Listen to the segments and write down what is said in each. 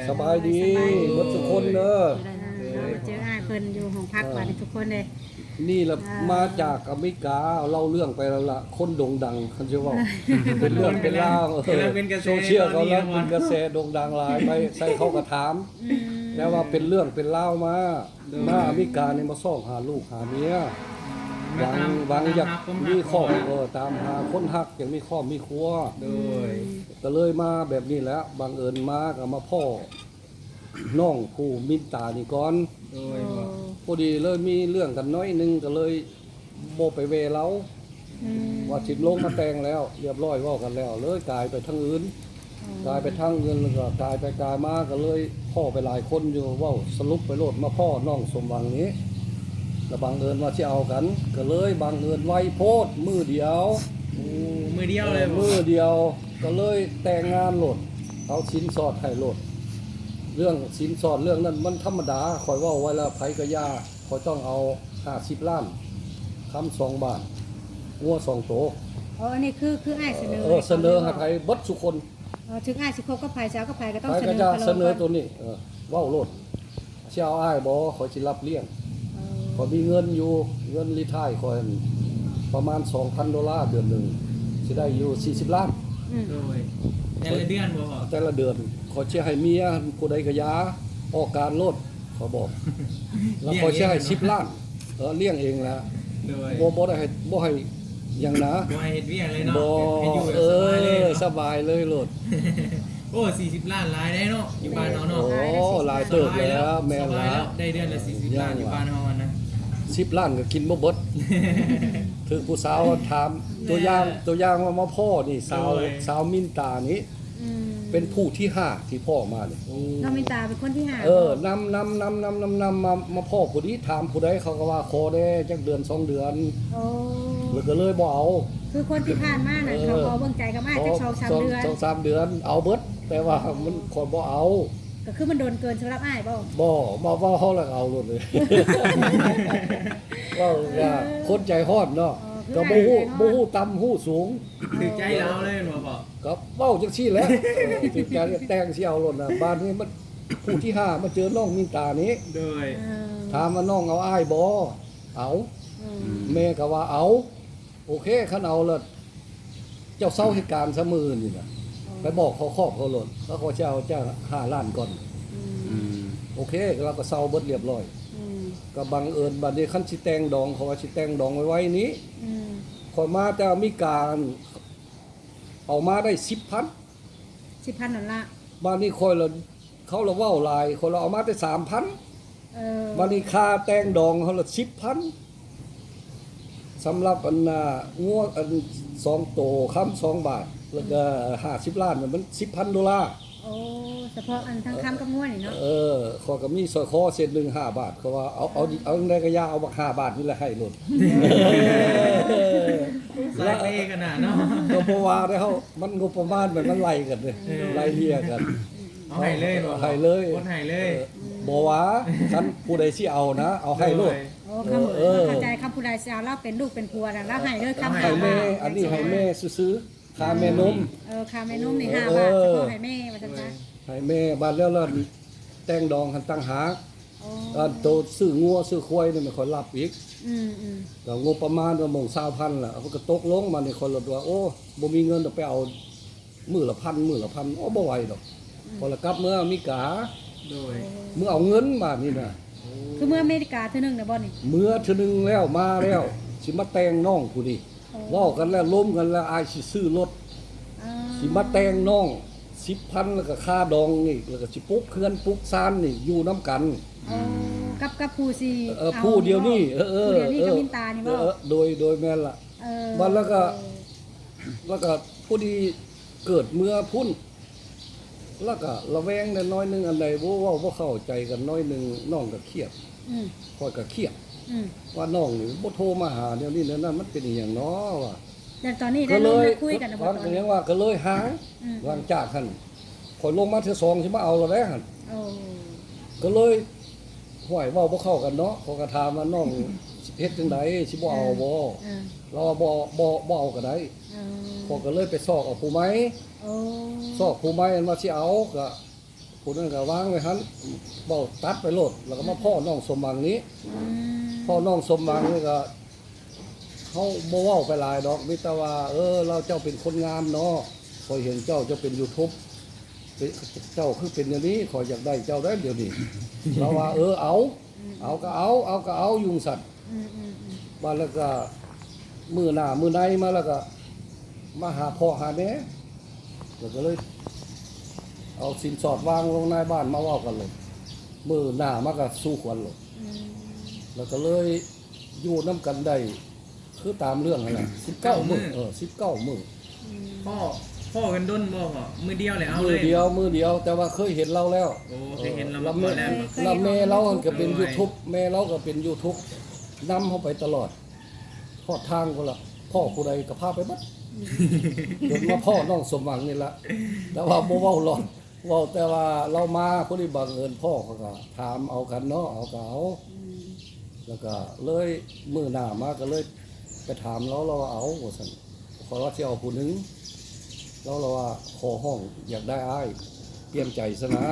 สบายดีหมดทุกคนเด้อเราเจออ้ายเพิ่นอยู่ห้องพักว่าทุกคนเลยนี่แหละมาจากอเมริกาเล่าเรื่องไปแล้วล่ะคนโด่งดังคันชื่อว่าเป็นเรื่องเป็นราวโซเชียลเขาแล้วเป็นกระแสโด่งดังหลายไปใส่เขาก็ถามแล้วว่าเป็นเรื่องเป็นราวมาอเมริกานี่มาซ่องหาลูกหาเมียหวังอยากมีครอบตามหาคนฮักอยากมีครอบมีครัวก็เลยมาแบบนี้แหละบังเอิญมาก็มาพ่อน้องผู้มิตานี่ก่อนพอดีเลยมีเรื่องกันน้อยนึงก็เลยโบไปเวเล้าว่าจิตลงมาแต่งแล้วเรียบร้อยว่ากันแล้วเลยกลายไปทางอื่นกลายไปทางเงินแล้วก็กลายไปกลายมาก็เลยพ่อไปหลายคนอยู่ว่าสรุปไปโลดมาพ่อน้องสมหวังนี้แล้วบังเอิญว่าที่เอากันก็เลยบังเอิญไวโพดมือเดียวมือเดียวเลยมือเดียวก็เลยแต่งงานโหลดเอาสินสอดให้โหลดเรื่องสินสอดเรื่องนั้นมันธรรมดาคอยว่าไว้แล้วไผกะยาคอยต้องเอา50 ล้านคำ2 บาทงัว2 โตอ๋ออันนี้คืออ้ายเสนอเสนอให้ไผเบิดทุกคนถึงอ้ายสิคบกับไผเจ้ากับไผก็ต้องเสนอตัวนี้เว้าโลดสิเอาอ้ายบ่ขอยสิรับเลี้ยงขอยมีเงินอยู่เงินรีไทร์ขอยประมาณ $2,000 เดือนนึงสิได้อยู่40 ล้านโดยแต่ละเดือนบ่พอแต่ละเดือนขอเชื่อให้เมียผู้ใดก็ยาออกการโลดเขาบอกแล้วขอเชื่อให้10 ล้านเลี้ยงเองแหละบ่ได้ให้บ่ให้อย่างนะบ่ให้เฮ็ดเวียกเลยเนาะให้อยู่สบายเลยโลดโอ้40 ล้านหลายได้เนาะอยู่บ้านเฮาเนาะโอ้หลายเติบแล้วแม่นแล้วได้เดือนละ40 ล้านอยู่บ้านเฮานะ10 ล้านก็กินบ่เบิดถึงผู้สาวถามตัวอย่างว่ามาพ่อนี่สาวมินตานี้เป็นผู้ที่5ที่พ่อมาเนี่ยน้องมินตาเป็นคนที่5นำมาพ่อผู้นี้ถามผู้ใดเขาก็ว่าขอได้จักเดือน2 เดือนแล้วก็เลยบ่เอาคือคนที่ผ่านมาน่ะเขาขอเบิ่งใจกับอ้ายจัก2-3 เดือน2-3 เดือนเอาเบิดแต่ว่ามันขอบ่เอาก็คือมันโดนเกินสำหรับอ้ายบ่มาเฮาแล้วเอาโลดเลยว่าคนใจฮ้อนเนาะก็บ่ฮู้ต่ำฮู้สูงถือใจเราเลยหนูบอกก็เว้าจังซี่แหละถึงการแต่งสิเอาโลดน่ะบ้านนี้มันผู้ที่5มาเจอน้องมินตานี้โดยถามว่าน้องเอาอ้ายบ่เอาแม่ก็ว่าเอาโอเคคันเอาแล้วเจ้าเซาเหตุการณ์ซะมื้อนี่น่ะไปบอกเขาครอบเขาโลดแล้วเขาจะเอาจ้าง5 ล้านก่อนโอเคเราก็เซาเบิดเรียบร้อยก็บังเอิญบัดนี้คันสิแต่งดองเขาว่าสิแต่งดองไว้นี้ขอยมาแต่มีการเอามาได้10,000นั่นล่ะบัดนี้คอยละเขาละเว้าหลายคนเราเอามาได้3,000บัดนี้ค่าแต่งดองเขาละ10,000สำหรับอันงัวอัน2 โตคำ2 บาทแล้วก็50 ล้านมัน$10,000โอ้เฉพาะอันทั้งคำกับงัวนี่เนาะขอก็มีซอยคอเศษหนึ่ง5 บาทเขาว่าเอาได้ก็ยาเอาบัก5 บาทนี่แหละให้หล่นใส่ไปขนาดเนาะก็เพราะว่าได้เฮามันงบประมาณแบบมันไล่กันเลยไล่เลียกันเอาให้เลยบ่ให้เลยคนให้เลยบ่ว่าคันผู้ใดสิเอานะเอาให้โลดโอ้คำเข้าใจคำผู้ใดสิเอาเราเป็นลูกเป็นผัวน่ะแล้วให้เลยคำให้แม่อันนี้ให้แม่ซื้อค่าแม่นมค่าแม่นมนี่5 บาทเฉพาะให้แม่ว่าซั่นจ้ะให้แม่บาดแล้วแต่งดองกันตั้งหากโตซื้องัวซื้อควายนี่มันค่อยรับอีกก็งบประมาณว่าหม่ง20,000ล่ะเขาก็ตกลงมานี่คนละว่าโอ้บ่มีเงินไปเอามื้อละ1,000โอ้บ่ไหวดอกพอละกลับเมื่ออเมริกาโดยเมื่อเอาเงินมานี่น่ะคือเมื่ออเมริกาเทื่อนึงน่ะบ่นี่เมื่อเทื่อนึงแล้วมาแล้วสิมาแต่งน้องผู้นี้เว้ากันแล้วล้มกันแล้วอายสิซื้อรถสิมาแต่งน้อง10,000แล้วก็ค่าดองนี่แล้วก็สิปุ๊บเพื่อนปุ๊บซานนี่อยู่นํกันกับผู้สิผู้เดียวนี่ผู้เดียวนี่กับมินตานี่บ่โดยแม่นล่ะวันแล้วก็ผู้ดีเกิดเมื่อพุ่นแล้วก็ระแวงน้อยนึงอันใดบ่เว้าบ่เข้าใจกันน้อยนึงน้องก็เครียดค่อยก็เครียดว่าน้องนี่บ่โทรมาหาเดี๋ยวนี้นั่นมันเป็นอีหยังเนาะว่าแต่ตอนนี้ได้ลงคุยกันบ่ตอนนี้ว่าก็เลยหาหลังจากหั่นข่อยลงมาเทื่อ2สิมาเอาแล้วแหละหั่นก็เลยห้วยเว้าบ่เข้ากันเนาะขอกระถามว่าน้องเฮ็ดจังได๋สิบ่เอาบ่เราบ่เอาก็ได้ขอก็เลยไปซอกเอาผู้ไม้ซอกผู้ไม้อันว่าสิเอาก็ ผู้นั้นก็วางไว้หั่นเว้าตัดไปโลดแล้วก็มาพ่อน้องสมหวังนี้ อืม พ่อน้องสมหวังนี่ก็เขาบ่เว้าไปหลายดอกมีแต่ว่าเราเจ้าเป็นคนงามเนาะคอยเห็นเจ้าเป็น YouTube เจ้าคือเป็นอย่างนี้ขอยอยากได้เจ้าได้เดี๋ยวนี้ เราว่าเอาก็เอายุงสัตว์ อืม มาแล้วก็มือหน้ามือในมาแล้วก็มาหาพ่อหาแม่แล้วก็เลยเอาสินสอดวางลงในบ้านมาเว้ากันเลยมือหน้ามาก็สู้ขวัญเลย อืม แล้วก็เลยอยู่น้ำกันได้คือตามเรื่องนั่นแหละ19 มื้อ19 มื้อ พ่อกันด้นบ่พ่อมือเดียวเลยเอา มื เล อย เดียวแต่ว่าเคยเห็นเราแล้ว โอ้เคยเห็นเรา แล้ มาว ก่อนแล้ว แล้วแม่เราก็เป็น YouTube แม่เราก็เป็น YouTube นำเข้าไปตลอดทอดทางก็ละพ่อผู้ใดก็พาไปบัดจนมาพ่อน้องสมหวังนี่ละแต่ว่าบ่เว้าหรอกเว้าแต่ว่าเรามาผู้ที่บังเอิญพ่อเขาก็ถามเอากันเนาะเอาก็เอา อืม แล้วก็เลยมื้อหน้ามาก็เลยไปถามเราว่าเอาว่าซั่นขอว่าสิเอาผู้หนึงเราว่าขอห้องอยากได้อ้ายเปลี่ยนใจซะนะ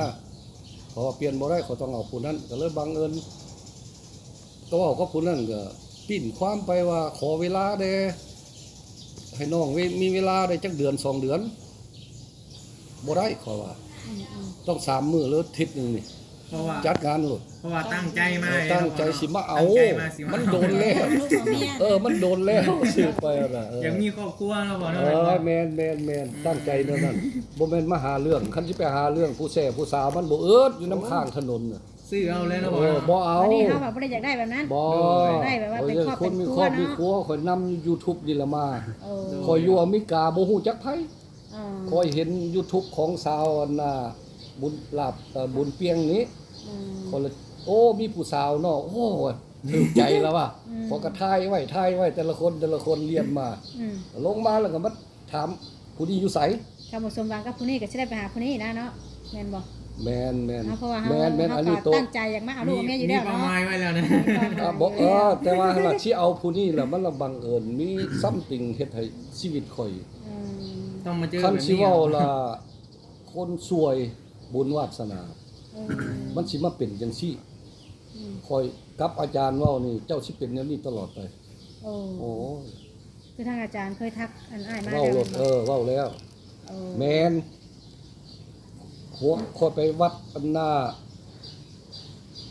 เพราะว่าเปลี่ยนบ่ได้เขาต้องเอาผู้นั้นก็เลยบังเอิญก็เว้ากับผู้นั้นก็ปิ้นความไปว่าขอเวลาเด้ให้น้องมีเวลาได้จักเดือน2 เดือนบ่ได้ขอว่า อืม ต้อง3 มื้อหรืออาทิตย์หนึงนี่ เพราะว่า จัดงานโลด เพราะว่าตั้งใจมา ตั้งใจสิมาเอา ตั้งใจมาสิ มันโดนแล้ว ลูกของเมีย มันโดนแล้วสิไปน่ะ อยากมีครอบครัวแล้วพ่อเนาะ แม่นตั้งใจเท่านั้นบ่แม่นมาหาเรื่องคันสิไปหาเรื่องผู้แซ่ผู้สาวมันบ่เอิดอยู่น้ำข้างถนนน่ะ ซื้อเอาเลยนะพ่อ บ่เอา วันนี้เขาแบบบ่ได้อยากได้แบบนั้น บ่ ได้แบบว่าเป็นครอบ คนมี เป็นค ค รั ร ว อบมี เนาะ ครัวข่อยนำ YouTube นี่ละมา โอ้ ข่อยอยู่อเมริกาบ่ฮู้จักไผ อ๋อ ข่อยเห็น YouTube ของสาวอันน่ะบุญลาบบุญเปียงนี้ อืม คนละมีผู้สาวเนาะถูกใจแล้วว่ะ อืม ขอกระทายไว้แต่ละคนเรียนมา อืม ลงมาแล้วก็มาถามผู้นี้อยู่ไส คำว่าสมหวังกับผู้นี้ก็สิได้ไปหาผู้นี้นะเนาะแม่นบ่ แม่น เพราะว่า แม่น เขา อันนี้ ก็ โต ตั้งใจอยากมาเอาลูกกับเมียอยู่แล้ว มีเป้า เนาะ หมายไว้แล้วนะ บ่แต่ว่าหลักที่เอาผู้นี้ล่ะมันละบังเอิญมีซัมติงเฮ็ดให้ชีวิตข่อย อืม ต้องมาเจอ คัน แบบ สิ นี้ เว้าล่ะคนสวยบุญวาสนา เออ มันสิมาเป็นจังซี่ อืม ข่อยกับอาจารย์เว้านี่เจ้าสิเป็นแนวนี้ตลอดไป โอ้ โอ้ คือทางอาจารย์เคยทักอันอ้ายมา เว้า แล้ว โลดเว้าแล้ว โอ้ แม่นหัวข่อยไปวัดอันหน้า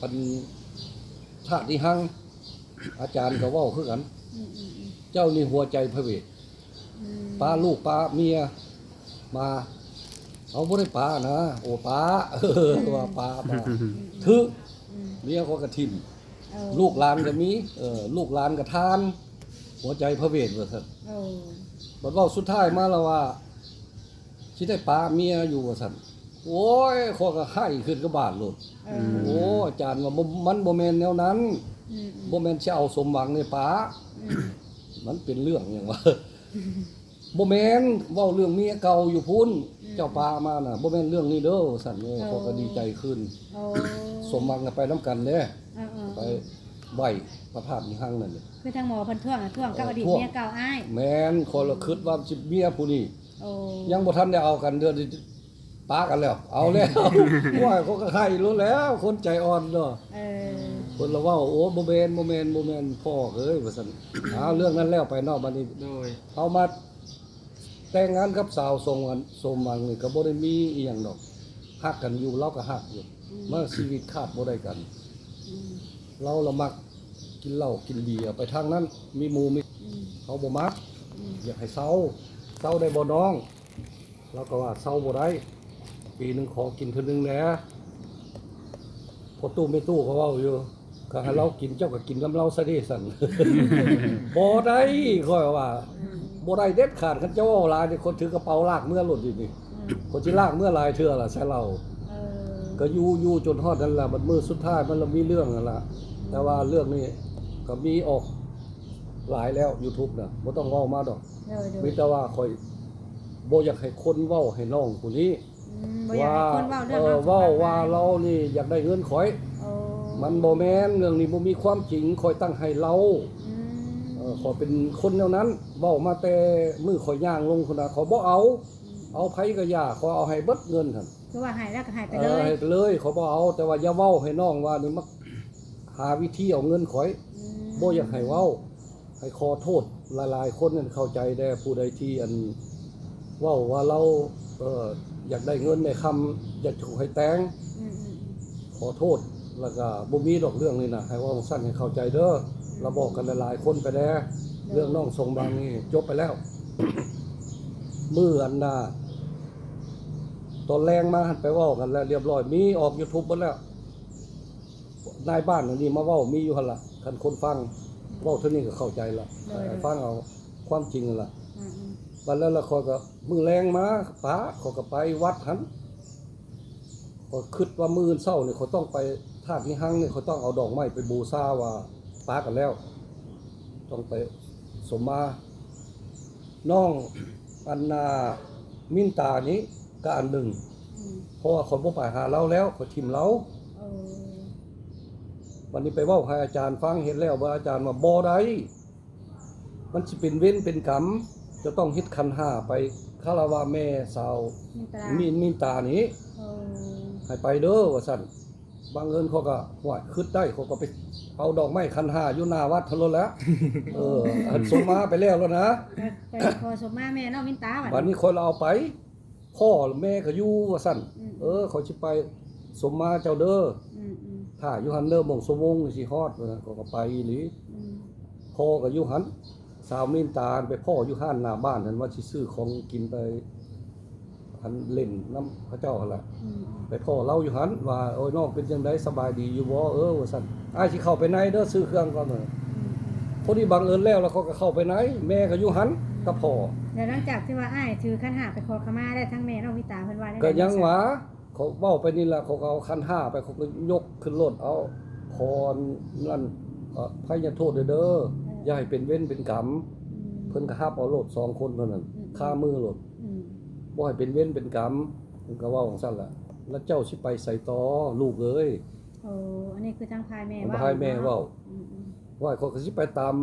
อันธาตุที่หังอาจารย์ก็เว้าคือกัน อืม เจ้านี่หัวใจพระเวท อืม ป้าลูกป้าเมียมาเอาบ่ได้ป้านะโอ้ป้าว่าป้าถึก อืม เมียเขาก็ทิ่ม เออ ลูกหลานก็มีลูกหลานก็ทาน หัวใจพระเวทว่าซั่น โอ้ บัดเว้าสุดท้ายมาแล้วว่าสิได้ป้าเมียอยู่ว่าซั่นโอ้ยเขาก็ให้ขึ้นกับบาทโลด เออ โอ้อาจารย์ว่ามันบ่แม่นแนวนั้น อืม บ่แม่นสิเอาสมหวังในป้า อืม มันเป็นเรื่องหยังวะบ่แม่นเว้าเรื่องเมียเก่าอยู่พุ่นเจ้าปามาน่ะบ่แม่นเรื่องนี้เด้อสั่นนี่เขาก็ดีใจขึ้น โอ้ สมหวังก็ไปนํกันเด้ เออ ไปไหว้พระธาตุนิหังนั่นนี่ คือทางหมอเพิ่นท่วงกับอดีตเมียเก่าอ้าย แม่นคนละคิดว่าสิเมียผู้นี้ โอ้ ยังบ่ทันได้เอากันเดือนปากันแล้ว เอาแล้วว่าเขาก็ให้รู้แล้ว คนใจอ่อนเนาะ เออ คนละเว้าโอ้บ่แม่นพ่อเอ้ยว่าซั่นเอาเรื่องนั้นแล้วไปเนอกบัดนี้ โดย เอามาแต่งงานกับสาวทรงอันสมหวังนี่ก็บ่ได้มีอีหยังดอกฮักกันอยู่เราก็ฮักอยู่เมื่อชีวิตขาดบ่ได้กัน อืม เราละมักกินเหล้ากินเบียร์ไปทางนั้น มีหมู่มี อืม เขาบ่มัก อืม อยากให้เซาได้บ่น้องเราก็ว่าเซาบ่ได้ปีหนึงขอกินเทื่อนึงแหน่พอตู้ไม่ตู้เขาเว้าอยู่ก็ให้เรากินเจ้าก็กินกับเราซะดิสั่น บ่ได้ค่อยว่าบ่ได้เด็ดขาดคันเจ้าเว้าหลายนี่คนถือกระเป๋าลากเมื่อหลุดอยู่นี่ อืม คนสิลากเมื่อหลายเทื่อล่ะใช่เรา เออ ก็อยู่จนฮอดนั่นล่ะมันมื้อสุดท้ายมันละมีเรื่องนั่นล่ะแต่ว่าเรื่องนี้ก็มีออกหลายแล้ว YouTube น่ะบ่ต้องเว้ามาดอก เออเดี๋ยว มีแต่ว่าข่อยบ่อยากให้คนเว้าให้น้องผู้นี้ อืมบ่อยากให้คนเว้าเรื่อง เว้าว่าเรานี่อยากได้เงินข่อย โอ้ มันบ่แม่นเรื่องนี้บ่มีความจริงข่อยตั้งให้เรา อืม ขอเป็นคนแนวนั้นเว้ามาแต่มือข่อยย่างลงพุ่นน่ะขอบ่เอาไผก็อย่าขอเอาให้เบิดเงินหั่น คือว่าหายแล้วก็หายไป เอ เล อย ให้ไปเลยเขาบ่เอาแต่ว่าอย่าเว้าให้น้องว่านี่มาหาวิธีเอาเงินข่อยบ่อยากให้เว้าให้ขอโทษหลายๆคนนั่นเข้าใจได้ผู้ใดที่อันเว้าว่าเราอยากได้เงินในคำอยากถูกให้แต่ง อืม ขอโทษแล้วก็บ่มีดอกเรื่องนี้นะให้เว่าสั้นให้เข้าใจเด้อเราบอกกันหลายๆคนไปแล้วเรื่องน้องทรงบางนี่จบไปแล้ว มื้ออันน่ะตอนแรงมาหันไปเว้ากันแล้วเรียบร้อยมีออก YouTube หมดแล้วนายบ้านอันนี้มาเว้ามีอยู่หั่นล่ะคันคนฟังเว้าเท่านี้ก็เข้าใจละให้ฟังเอาความจริงนั่นล่ะ อืม บัดแล้วละคอยก็มื้อแรงมาป้าเขาก็ไปวัดหันก็คิดว่ามื้อเช้านี่เขาต้องไปธาตุนิหังนี่เขาต้องเอาดอกไม้ไปบูชาว่าป้ากันแล้ว ต้องไปสมมาน้องอันนามินตานี้ก็อันหนึ่ง อืม เพราะว่าคนบ่ไปหาเราแล้วเขาทิมเรา เออ วันนี้ไปเว้าให้อาจารย์ฟังเห็นแล้วว่าอาจารย์ว่าบ่ได้มันสิเป็นเว้นเป็นกรรมจะต้องเฮ็ดขันธ์ห้าไปคารวะแม่สาว มินตานี้ เออ ให้ไปเด้อว่าซั่นบางเอิญเขาก็หวดคิดได้เขาก็ไปเอาดอกไม้ขันธ์ห้าอยู่หน้าวัดทะลนแล้วอันสมมาไปแล้วนะ ไปขอสมมาแม่น้องมินตา วันนี้คนเราเอาไปพ่อแม่ก็อยู่ว่าซั่นเขาสิไปสมมาเจ้าเด้อ อืม ถ้าอยู่หันเด้อมงสมงสิฮอดเขาก็ไปอีหลี อืม พ่อก็อยู่หันสาวมินตาไปพ่ออยู่ห้านหน้าบ้านนั่นว่าสิซื้อของกินไปหันเล่นน้ำพระเจ้าหั่นล่ะ อืม ไปพ่อเล่าอยู่หันว่าโอ้ยน้องเป็นจังไดสบายดีอยู่บ่ว่าซั่นอ้ายสิเข้าไปไหนเด้อซื้อเครื่องก่อนเด้อพอดีบังเอิญแล้วเขาก็เข้าไปไหนแม่ก็อยู่หันกับพ่อ แล้วหลังจากที่ว่าอ้ายถือขันหาไปขอขมาได้ทั้งแม่น้องมินตาเพิ่นว่าได้ ก็ยังหวาเขาเว้าไปนี่ล่ะเขาก็เอาคันห้าไปเขาก็ยกขึ้นรถเอาพรนั่นภัยโทษเด้ออย่าให้เป็นเว้นเป็นกรรมเพิ่นก็ฮับเอาโลด2คนเท่านั้นค่ามือโลด อืม บ่ให้เป็นเว้นเป็นกรรมเพิ่นก็เว้าจังซั่นล่ะแล้วเจ้าสิไปใส่ต่อลูกเอ้ย โอ้อันนี้คือทางพายแม่ มัน ว่า พายแม่เว้า อืม ว่าเขาก็สิไปตาม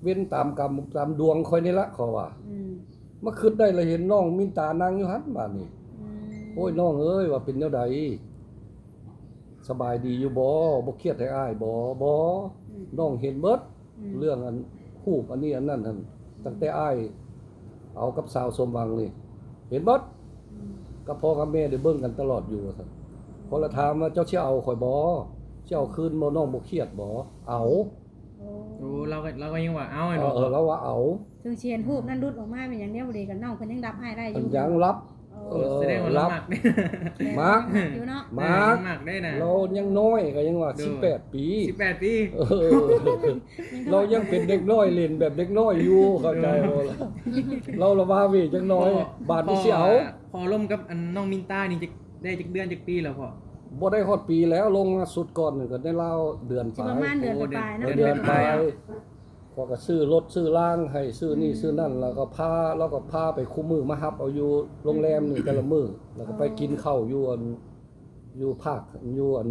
เว้นตามกรรมตามดวงค่อยนี่ละเขาว่า อืม มาคิดได้เลยเห็นน้องมินตานั่งอยู่หันบาดนี้ อืม โอ้ยน้องเอ้ยว่าเป็นแนวใดสบายดีอยู่บ่เครียดให้อ้ายบ่น้องเห็นเบิดเรื่องอันฮูบอันนี้อันนั้นหั่นตั้งแต่อ้ายเอากับสาวสมหวังนี่เห็นเบิดกับพ่อกับแม่ได้เบิ่งกันตลอดอยู่ว่าซั่นพอละถามว่าเจ้าสิเอาข่อยบ่สิเอาคืนบ่น้องบ่เครียดบ่เอา โอ้ โอ้เราก็ยังว่าเอาไอ้เนาะ แล้วว่าเอา ถึงเชียนฮูบนั่นรุดออกมาเป็นอย่างเดียวบ่ดีกันน้องเพิ่นยังรับอ้ายได้อ มัน ยู่ ยังรับ โอ้ แสดงว่าเรามักได้ มัก อยู่เนาะ มา มักได้นะ เรายังน้อยก็ยังว่า18 ปี 18 ปี เออเรายังเป็นเด็กน้อยเล่นแบบเด็กน้อยอยู่เข้าใจบ่ล่ะเราละว่าเวยจังน้อย บาดนี้สิเอา พอล่มกับอันน้องมินตานี่จะได้จักเดือนจักปีแล้วพ่อ บ่ได้ฮอดปีแล้วลงมาสุดก่อนนี่ก็ได้เล่าเดือน สิ ปลา ประมาณ ย เดือนปลายๆเนาะ เดือนปลายพอก็ซื้อรถซื้อล่างให้ซื้อนี่ซื้อนั่นแล้วก็พาไปคุมมือมารับเอาอยู่โรงแรมนี่แต่ละมื้อแล้วก็ไปกินข้าวอยู่อันอยู่ภาคอยู่อัน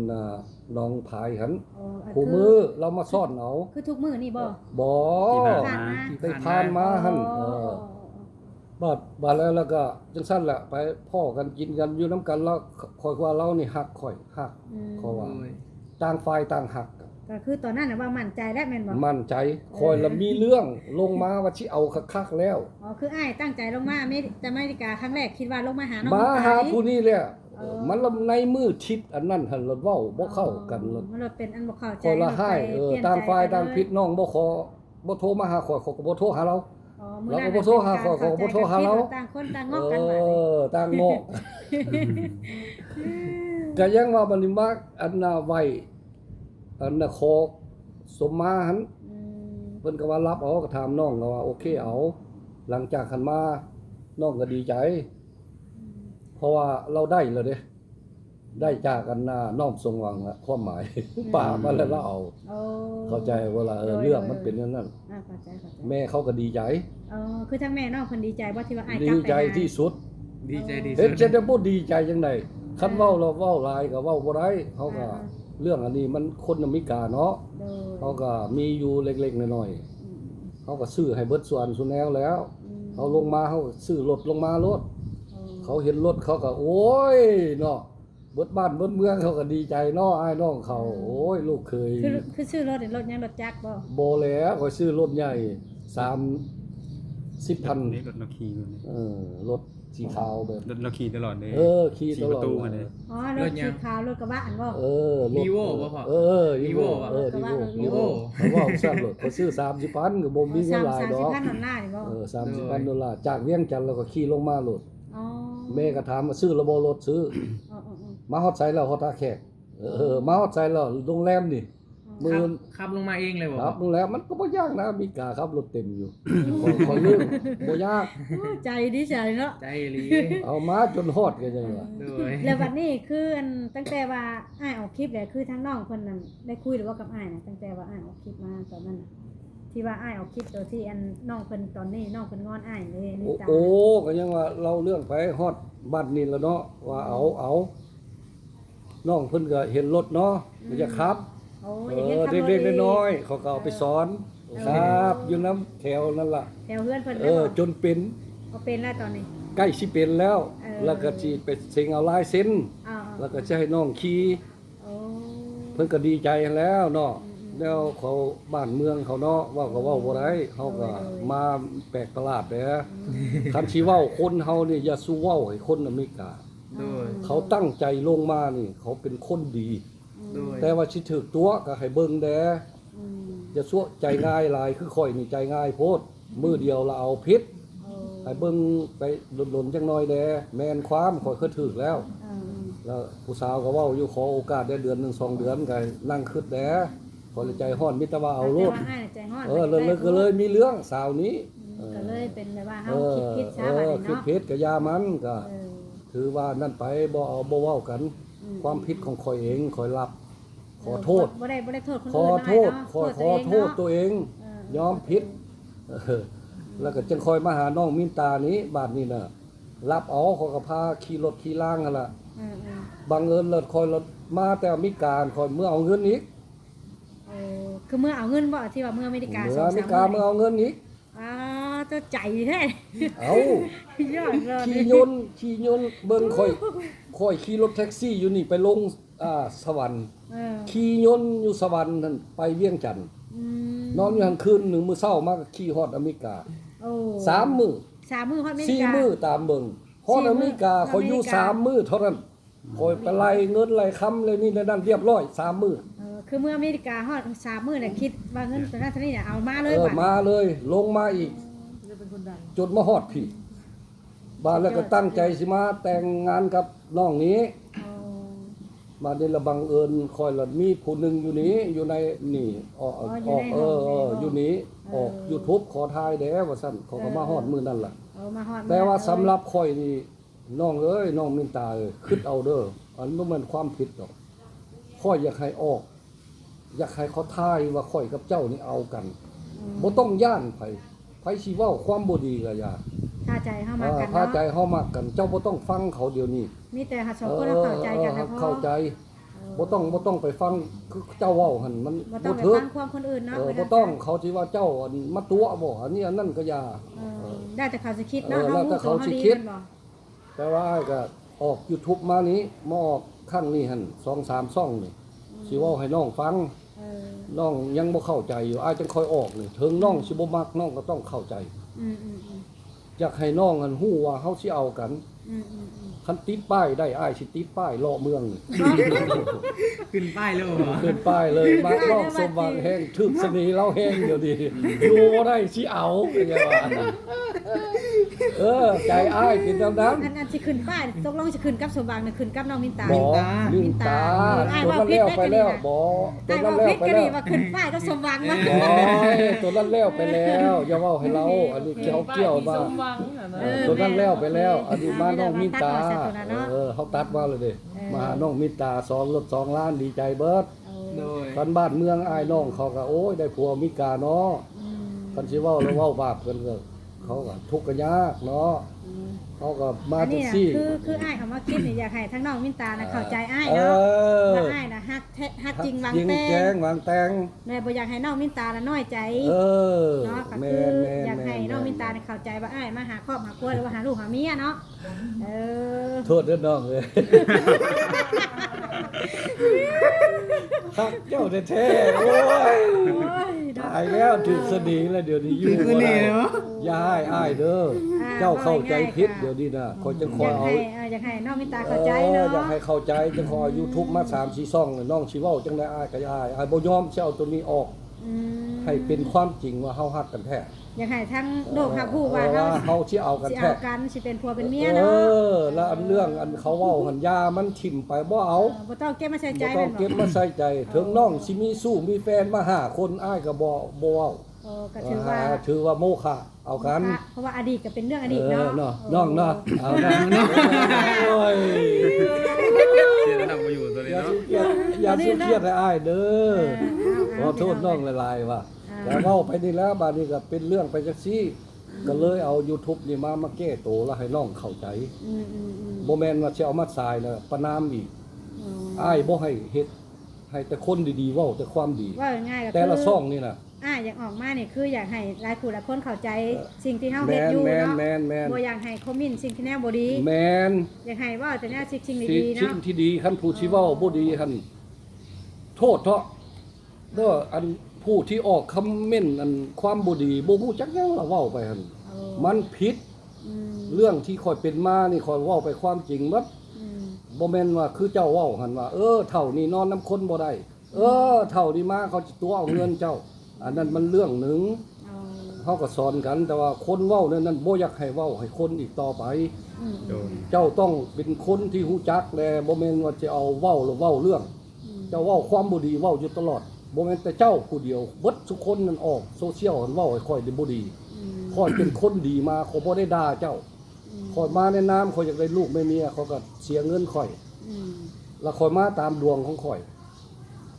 หนองผายหัน โอ้ คู่มือเรามาซ่อนเอา คือทุกมื้อนี่บ่ บ่ ผ่านมา ได้ผ่านมาหั่นบาดแล้วก็จังซั่นแหละไปพ่อกันกินกันอยู่นํกันแล้วค่อยว่าเรานี่ฮักข่อยฮัก เพราะว่า ต่างฝ่ายต่างฮักกัน ก็คือตอนนั้นน่ะว่ามั่นใจแล้วแม่นบ่ มั่นใจคอยละมีเรื่องลงมาว่าสิเอาคักๆแล้ว อ๋อคืออ้ายตั้งใจลงมาอเมริกาครั้งแรกคิดว่าลงมาหาน้อง มา มินต หา นี่ ผู้นี้แหละ เออ มันละในมือทิศอันนั้นหั่นละเว้าบ่เข้ากันละ มันเป็นอันบ่เข้าใจ คนละให้ เปลี่ยน ต่างฝ่าย ใจ ต่างผิดน้องบ่ขอบ่โทรมาหาข่อยก็บ่โทรหาเรา อ๋อ เราก็บ่โทรหาเขาก็บ่โทรหาเรา ต่างคนต่างงอกกันบัดนี้ ต่างงอกก็ยังว่ามันนี่มักอันน่ะไว้อันน่ะขอสมมาหั่น อืม เพิ่นก็ว่ารับเอาก็ถามน้องก็ว่าโอเคเอา หลังจากคันมาน้องก็ดีใจ เพราะว่าเราได้แล้วเด้ได้จากกันน้อมทรงหวังละความหมาย ป่ามาแล้วเราเอา โอ้ เข้าใจเวลาเรื่องมันเป็นอย่างนั้น เข้าใจ แม่เขาก็ดีใจ อ๋อคือทั้งแม่น้องเพิ่นดีใจบ่ที่ว่าอ้ายก ดี ลับไป ใจ หา ที่สุด ดีใจดี เห็น สุด จะได้บ่ดีใจจังได๋คันเว้าเราเว้าหลายก็เว้าบ่ได้เขาก็เรื่องอันนี้มันคนอเมริกาเนาะ โดย เขาก็มีอยู่เล็กๆน้อย อืม ๆเขาก็ซื้อให้เบิดส่วนสุแนวแล้ว อืม เขาลงมาเขาซื้อรถลงมารถ โอ้ เขาเห็นรถเขาก็โอ้ยเนาะเบิดบ้านเบิดเมืองเขาก็ดีใจเนาะอ้ายน้องเขาโอ้ยลูกเคย คือชื่อรถนี่รถยังรถจักรบ่ บ่แล้วก็ซื้อรถใหญ่30,000 นี่รถเราขี่อยู่นี่ รถสีขาวแบบ รถเราขี่ตลอดเลย ขี่ตลอด 4 ประตูมาเลย อ๋อรถสีขาวรถกระบะอันบ่ รถ Vivo บ่พ่อ Vivo Vivo Vivo เขาว่าซั่นรถเขาซื้อ30,000ก็บ่มีเงินหลายดอก 30,000 $นี่บ่ 30,000 ดอลลาร์จากเวียงจันทน์แล้วก็ขี่ลงมาโลด อ๋อ แม่ก็ถามว่าซื้อแล้วบ่รถซื้อ อ๋อ มาฮอดไสแล้วฮอดท่าแขกมาฮอดไสแล้วโรงแรมนี่มื้อ ขับลงมาเองเลยบ่ ครับโรงแรมมันก็บ่ยากนะมีกาครับรถเต็มอยู่ขอเรื่องบ่ยาก ใจดีใจเนาะ ใจหลี เอามาจนฮอดก็จังว่า โดย แล้วบัดนี้คืออันตั้งแต่ว่าอ้ายออกคลิปเนี่ยคือทั้งน้องเพิ่นนั่นได้คุยหรือว่ากับอ้ายน่ะตั้งแต่ว่าอ้ายออกคลิปมาตอนนั้นน่ะที่ว่าอ้ายออกคลิปตัวที่อันน้องเพิ่นตอนนี้น้องเพิ่นงอนอ้ายเลยนี่ตา โอ้ก็ยังว่าเราเรื่องไปฮอดบ้านนี่แล้วเนาะว่าเอาน้องเพิ่นก็เห็นรถเนาะมันจะขับ โอ้ยอย่างเงี้ยขับรถ เด็กๆน้อยๆเขาก็เอาไปสอนครับอยู่น้ำแถวนั่นล่ะ แถวเพื่อนเพิ่นได้บ่ จนเป็น เอาเป็นแล้วตอนนี้ ใกล้สิเป็นแล้ว แล้วก็สิไปเซ็งเอาลายเซ็น อ๋อ แล้วก็จะให้น้องขี่ โอ้ เพิ่นก็ดีใจแล้วเนาะแล้วเขาบ้านเมืองเขาเนาะว่าก็เว้าบ่ได้เฮาก็มาแปลกประหลาดเด้อคันสิเว้าคนเฮานี่อย่าสู้เว้าให้คนอเมริกา โดย เขาตั้งใจลงมานี่ เขาเป็นคนดี โดย แต่ว่าสิถึกตัวก็ให้เบิ่งแด อืม อย่าซั่วใจง่ายหลายคือข่อยนี่ใจง่ายโพดมื้อเดียวเราเอาพิษ โอ้ ให้เบิ่งไปดนๆจังน้อยแดแม่นความข่อยเคยถึกแล้ว เออ แล้วผู้สาวก็เว้าอยู่ขอโอกาสได้เดือนหนึง2 เดือนก็นั่งคิดแดข่อยเลยใจฮ้อนมิตรว่าเอาโลด แต่ว่าอ้ายใจฮ้อน เลยก็เลยมีเรื่องสาวนี้ ก็เลยเป็นแบบว่าเฮา เออ คิดผิดช้าบัดนี้ คิด เนาะ ผิดก็อย่ามันก็ เออ ถือว่านั่นไปบ่เอาบ่เว้ากัน ความผิดของข่อยเองข่อยรับ ขอโทษ บ่ได้โทษคน ข อื่ อน โทษ เนาะ ขอโทษตัวเอง ยอมผิดแล้วก็จึงคอยมาหาน้องมินตานี้บาดนี้น่ะรับเอาเขาก็พาขี่รถขี่ล่างนั่นล่ะ เออ บังเอิญเลิศคอยรถมาแต่มีการคอยเมื่อเอาเงินอีก เออคือเมื่อเอาเงินบ่ที่ว่าเมื่ออเมริกา เมื่อ สอง อเม สา ริกาเมื่อเอาเงินอีก เจ้าใจแท้ เอา ยอดเลย ขี่ยนต์เบิ่งคอยขี่รถแท็กซี่อยู่นี่ไปลงสวรรค์ เออ ขี่ยนต์อยู่สวรรค์นั่นไปเวียงจันทน์ อืม นอนอยู่หันคืนหนึ่งมื้อเช้ามาก็ขี่ฮอดอเมริกา โอ้ 3 มื้อ 3 มื้อฮอดอเมริ 4 กา มื้อตามเบิ่งฮอดอเมริกาคอยอยู่3 มื้อเท่านั้นคอยไปไล่เงินไล่คำเลยนี่นั่นเรียบร้อย3 มื้อ คือเมื่ออเมริกาฮอด3 มื้อเนี่ยคิดว่าเงินตัวนั้นตัวนี้เนี่ยเอามาเลยบัด มาเลยลงมาอีกจนมาฮอดพี่บ้านแล้วก็ตั้งใจสิมาแต่งงานกับน้องนี้ โอ้ มาได้ละบังเอิญคอยละมีผู้หนึงอยู่นี้อยู่ในนี่อยู่นี้ออก YouTube ขอทายแด้ว่าซั่นเขาก็มาฮอดมื้อนั่นล่ะ เอามาฮอด แต่ว่าสำหรับข่อยนี่น้องเอ้ยน้องมินตาเอ้ยคิดเอาเด้ออันบ่แม่นความผิดดอกข่อยอยากให้ออก อยากให้เขาทายว่าข่อยกับเจ้านี่เอากันบ่ต้องย่านไผสิเว้าความบ่ดีก็อย่า ถ้าใจเฮามากัน พาใจ เนาะ เฮามักกัน เจ้าบ่ต้องฟังเขาเดี๋ยวนี้ มีแต่หาสองคนเข้าใจกันนะพ่อ เข้าใจบ่ต้องไปฟังคือเจ้าเว้าหั่นมัน บ่ต้องไป ถูก ฟังความคนอื่นเนาะ บ่ต้องเขาสิว่าเจ้าอันมาตัวบ่อันนี้อันนั้นก็อย่า ได้แต่เขาสิคิดเนาะ แล้วแต่เขาสิคิด บ่ แต่ว่าอ้ายก็ออก YouTube มานี้มาออกครั้งนี้หั่น2-3ช่องนี่สิเว้าให้น้องฟัง เออ น้องยังบ่เข้าใจอยู่อ้ายจังค่อยออกนี่ถึงน้องสิบ่มักน้องก็ต้องเข้าใจ อืม อยากให้น้องหันฮู้ว่าเฮาสิเอากัน อืม คันติดป้ายได้อ้ายสิติดป้ายเลาะเมืองนี่ ขึ้นป้ายแล้วบ่ ขึ้นป้ายเลยมาน้องสมหวังแห้งถึกเสน่ห์เราแห้งเดี๋ยวนี้อยู่บ่ได้สิเอาเป็นจังว่าใจอ้ายเป็นจังนั้น อันสิขึ้นป้ายตกลงสิขึ้นกับสมบังน่ะขึ้นกับน้องมินตา บ่มินตาตัวนั้นแล้วไปแล้วบ่ตัว ได้ นั้น ว่า แล้ว ผิด ไป ก็ แล้ ดี ว ว่าขึ้นป้ายกับสมบังนะ โอ้ยตัวนั้นแล้วไปแล้วอย่าเว้าให้เราอันนี้เขาเกี่ยวมาตัวนั้นแล้วไปแล้วอันนี้มาน้องมินตาเขาตัดมาเลยเด้มาหาน้องมินตา2รถ2ล้านดีใจเบิด โดย คันบ้านเมืองอ้ายน้องเขาก็โอ้ยได้ผัวมิกาเนาะคันสิเว้าแล้วเว้าบาปเพิ่นก็เขาก็ทุกข์ก็ยากเนาะเขาก็มา อัน แท็ นี้ ก น่ะ ซี่ คืออ้ายเอามาคิดนี่อยากให้ทั้งน้องมินตาน่ะเข้าใจอ้าย เอ เนาะ อ ว่าอ้ายน่ะฮักแท้ ฮักจริงวาง ยิง แต่ แจ้งวางแต่ง แม่บ่อยากให้น้องมินตาละน้อยใจ เออ เนาะก็ แม่ คือน แม่น อยากให้ แม่น น้องมินตาเข้าใจว่าอ้ายมาหาครอบหาครัวหรือว่าหาลูกหาเมียเนาะเออ โทษเด้อน้องเลยฮักเจ้าแท้ๆโอ้ย โอ้ยเนาะ ตายแล้วถึงสนีแล้วเดี๋ยวนี้อยู่ คือนี่เนาะ อย่าให้อ้ายเด้อเจ้าเข้าใจผิดเดี๋ยวนี้นะคอยจะคอยเอา อยากให้น้องมินตาเข้าใจเนาะ อยากให้เข้าใจจะขอ YouTube มา3-4ช่องน้องสิเว้าจังได๋อ้ายก็อ้ายบ่ยอมสิเอาตัวนี้ออก อืม ให้เป็นความจริงว่าเฮาฮักกันแท้ อยากให้ทั้งโลกรับรู้ว่า เฮาสิเอากัน สิ แท้ เอากันสิเป็นผัวเป็นเมียเนาะ แล้วอันเรื่องอันเขาเว้าหันยามันถิ่มไปบ่เอา บ่ต้องเก็บมาใส่ใจ บ่ต้ แม่ อง นบ่ เก็บมาใส่ใจถึงน้องสิมีสู้มีแฟนมา5คนอ้ายก็บ่เว้า โอ้ก็ถือว่า ถือว่าโมฆะเอากัน เพราะว่าอดีตก็เป็นเรื่องอดีตเนาะ น้องเนาะเอานะโอ้ย เสียระดับมาอยู่ตัวนี้ อย่า เนาะ สู้เครียดให้อ้ายเด้อขอโทษน้องหลายๆว่าแต่เว้าไปนี่แล้วบาดนี้ก็เป็นเรื่องไปจักซี่ก็เลยเอา YouTube นี่มาแก้โตแล้วให้น้องเข้าใจบ่แม่นว่าสิเอามาสายแล้วประนามอีกอ้ายบ่ให้เฮ็ดให้แต่คนดีๆเว้าแต่ความดี ว่าง่ายก็คือ แต่ละซ่องนี่น่ะ อยากออกมานี่คืออยากให้หลายผู้หลายคนเข้าใจสิ่งที่เฮาเฮ็ดอยู่ แม่น เนาะ แม่นแม่น บ่อยากให้คอมเมนต์สิ่งที่แนวบ่ดี แม่น อยากให้ว่าแต่แนวสิ่ง สิ่ ดีๆเนาะ งที่ดีคันผู้ที่เว้าบ่ดีคันโทษเถาะเด้ออันผู้ที่ออกคอมเมนต์อันความบ่ดีบ่ฮู้จักหยังละเว้าไปหั่นมันผิด อืม เรื่องที่ค่อยเป็นมานี่ค่อยเว้าไปความจริงหมด อืม บ่แม่นว่าคือเจ้าเว้าหั่นว่าเท่านี้นอนน้ำคนบ่ได้เท่านี้มาเขาสิตัวเอาเงินเจ้า อันนั้นมันเรื่องหนึง เอา เฮาก็สอนกัน แต่ว่าคนเว้านั้นบ่อยากให้เว้าให้คนอีกต่อไป อืม โดน เจ้าต้องเป็นคนที่ฮู้จักแลบ่แม่นว่าจะเอาเว้าหรือเว้าเรื่อง เจ้าเว้าความบ่ดีเว้าอยู่ตลอดบ่แม่นแต่เจ้าผู้เดียวเบิดทุกคนนั่นออกโซเชียลหันเว้าให้ค่อยได้บ่ดี อืม ค่อยเป็นคนดีมาเขาบ่ได้ด่าเจ้าค่อยมาในน้ำค่อยอยากได้ลูกไม่เมียเขาก็เสียเงินค่อย อืม แล้วค่อยมาตามดวงของค่อย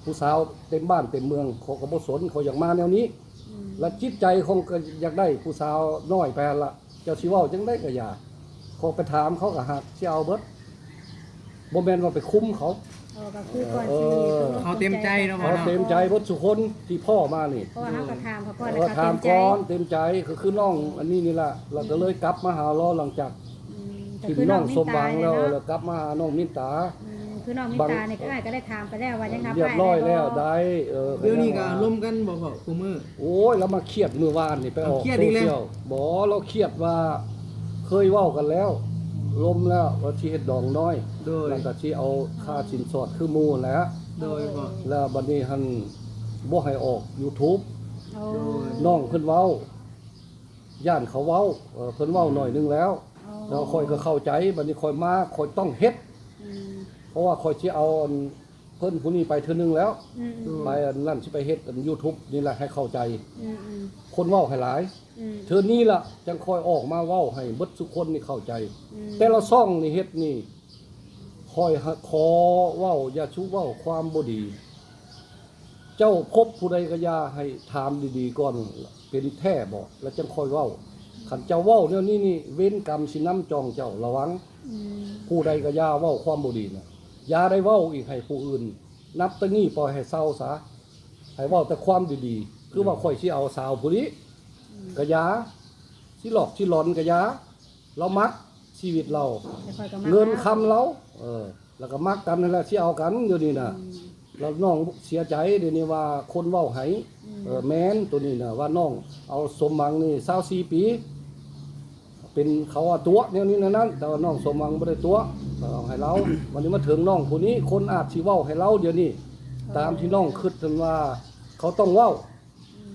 ผู้สาวเต็มบ้านเต็มเมืองเขาก็บ่สนเขาอยากมาแนวนี้ แล้วจิตใจของก็อยากได้ผู้สาวน้อยไปหั่นละเจ้าสิเว้าจังได๋ก็อย่าเขาไปถามเขาก็หักสิเอาเบิดบ่แม่นว่าไปคุ้มเขา เอาก็คือก่อนสิ เขาเต็มใจเนาะ เขาเต็มใจเบิดทุกคนที่พ่อมานี่ เพราะว่าเฮาก็ถามเขาก่อน เอ แล้ว อ เขา ถาม เต็มใจ ก่อนเต็มใจคือน้องอันนี้นี่ล่ะเราก็เลยกลับมาหาล้อหลังจาก อืมก็ ที่ คือ น้ น้ อ อง ง ส มิ ม น หวั ตาง แล้ว เนาะ แล้วกลับมาหาน้องมินตา คือน้องมินตาเนี่ยก็อ้ายก็ได้ถามไปแล้วว่ายังรับ เรียบร้อยแล้ว ได้ ได้ เดี๋ยวนี้ก็ร่วมกันบ่พอคูมือ โอ้ยแล้วมาเครียดมื้อวานนี่ไปออก เครียด โซ อีกแล้ว เชียลบ่เราเครียดว่าเคยเว้ากันแล้วล้มแล้วว่าสิเฮ็ดดองน้อย โดย แล้วก็สิเอาค่าสินสอดคือหมู่แหล้ว โดยพอ แล้วบัดนี้หั่นบ่ให้ออก YouTube โอ้ น้องเพิ่นเว้าย่านเขาเว้าเพิ่นเว้าหน่อยนึงแล้ว แล้วค่อยก็เข้าใจบัดนี้ค่อยมาค่อยต้องเฮ็ด อืม เพราะว่าค่อยสิเอาอันเพิ่นผู้นี้ไปเทื่อนึงแล้ว อืมอืม ไปอันนั่นสิไปเฮ็ดอัน YouTube นี่แหละให้เข้าใจ อืมอืม คนเว้าให้หลาย อืม เทื่อนี้ล่ะจังค่อยออกมาเว้าให้เบิดทุกคนนี่เข้าใจ อืม แต่ละซ่องนี่เฮ็ดนี่ค่อยขอเว้าอย่าชูเว้าความบ่ดี เจ้าพบผู้ใดก็อย่าให้ถามดีๆก่อนเป็นแท้บ่แล้วจังค่อยเว้าคันเจ้าเว้าแนวนี้นี่เว้นกรรมสินำจองเจ้าระวัง อืม ผู้ใดก็อย่าเว้าความบ่ดีนะอย่าได้เว้าอีกให้ผู้อื่น นับแตะงี้ปล่อยให้เศร้าซะให้เว้าแต่ความดีๆคือว่าข่อยสิเอาสาวผู้นี้ก็อย่าสิหลอกสิหลอนก็อย่าเรามักชีวิตเรา แล้วค่อยก็มา เงินคำเราแล้วก็มักกันนั่นแหละสิเอากันเดี๋ยวนี้น่ะแล้วน้องเสียใจเดี๋ยวนี้ว่าคนเว้าให้แม่นตัวนี้น่ะว่าน้องเอาสมหวังนี่24ปีเป็นเขาว่าตัวแนวนี้นั่นแต่ว่าน้องสมหวังบ่ได้ตัวเอาให้เราวันนี้มาถึงน้องผู้นี้คนอาจสิเว้าให้เราเดี๋ยวนี้ตามที่น้องคิดกันว่า เขาต้องเว้า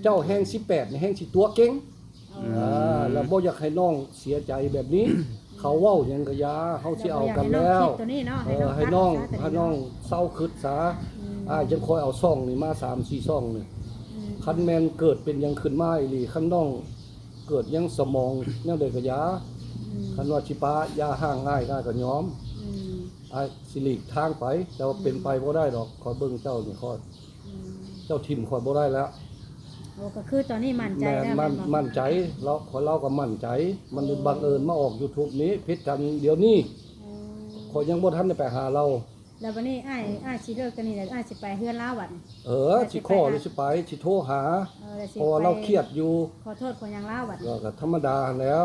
เจ้าแห่ง18นี่แห่งสิตัวเก่งแล้วบ่อยากให้น้องเสียใจแบบนี้ เขาเว้าหยังก็อย่าเฮาสิเอากันแล้ว ตัวนี้เนาะ ให้น้องเศร้าคิดซะจังคอยเอาซ่องนี่มา3-4ซ่องนี่คันแม่นเกิดเป็นหยังขึ้นมาอีหลีคันน้องเกิดหยังสมองแนวใดก็อย่าคันว่าสิปายาห่างง่ายได้ก็ยอมสิหลีกทางไปแต่ว่าเป็นไปบ่ได้ดอกขอยเบิ่งเจ้านี่ขอยเจ้าทิ่มขอยบ่ได้แล้ว โอ้ก็คือตอนนี้มั่นใจ แม่ แล้ว มั่นใจเราก็มั่นใจ มันบังเอิญมาออก YouTube นี้พิษกันเดี๋ยวนี้ขอยยังบ่ทันได้ไปหาเรา แล้ววันนี้อ้ายสิเลิกกันนี่แล้วอ้ายสิไปเฮือนลาวบัด สิขอหรือสิไปสิโทรหา แล้วสิ เพราะว่าเราเครียดอยู่ ขอโทษคนยังลาวบัด ก็ธรรมดาแล้ว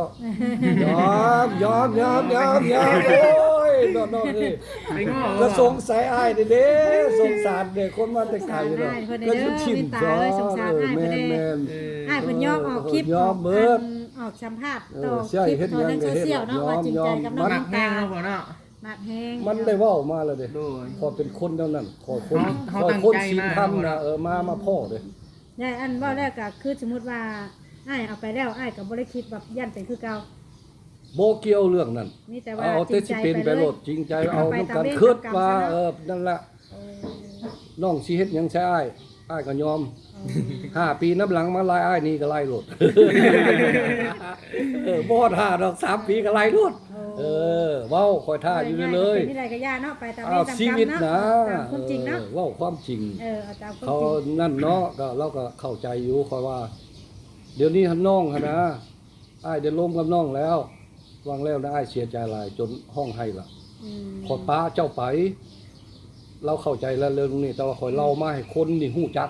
ยอมโอ้ยนอนๆนี่ ไปง้อ ก็สงสัยอ้ายเด้สงสารเด็กคนมาแต่ไกลเนาะก็สิชิมจ้าแม่น อ้ายเพิ่นยอมออกคลิป ยอมเบิด ออกสัมภาษณ์ เออ ต่อ ใช่ คลิป เฮ็ด ต่อ หยั ทาง ง ก็ โซ เฮ็ด เชียลเนาะว่าจริงใจกับน้อง หมั มิ ก น แห้ ตาง เนาะพ่อเนาะ มักแฮง มันได้เว้ามาแล้วเด้ โดย พอเป็นคนเท่านั้นขอคน เขา ขอ ตั้ง คน ใจ ศีล มา ธรรมนะมาพ่อเด้ ยายอันว่าแรกก็คือสมมุติว่าอ้ายเอาไปแล้วอ้ายก็บ่ได้คิดแบบยันเป็นคือเก่า บ่เกี่ยวเรื่องนั้น มีแต่ว่า เอา จริ แต่ ง สิ ใจ เป็น ไป ไป เล โล ย ดจริงใจเอา ไป นํ ตาม กัน เวร คิด ตามกรรม ว่า ซะเนาะ นั่นล่ะ เออ น้องสิเฮ็ดหยังใช่อ้ายก็ยอม 5 ปีนับหลังมาไล่อ้ายนี่ก็ไล่โลดบ่ฮอด5ดอก3 ปีก็ไล่โลดเว้าคอยท่าอยู่เลย เป็นที่ใดก็ย่าเนาะไปตาม เอา ตาม ชี กรร วิต ม นะ เนาะตามความจริงเนาะ เว้าความจริง เอาตามความ เขา จริง นั่นเนาะก็เราก็เข้าใจอยู่คอยว่า เดี๋ยวนี้ท่านน้องหั่นนะอ้ายได้ล้มกับน้องแล้ววางแล้วนะอ้ายเสียใจหลายจนห้องให้ล่ะ อืม ขอป้าเจ้าไป เราเข้าใจแล้วเรื่องนี้แต่ว่าคอยเล่ามาให้คนนี่ฮู้จัก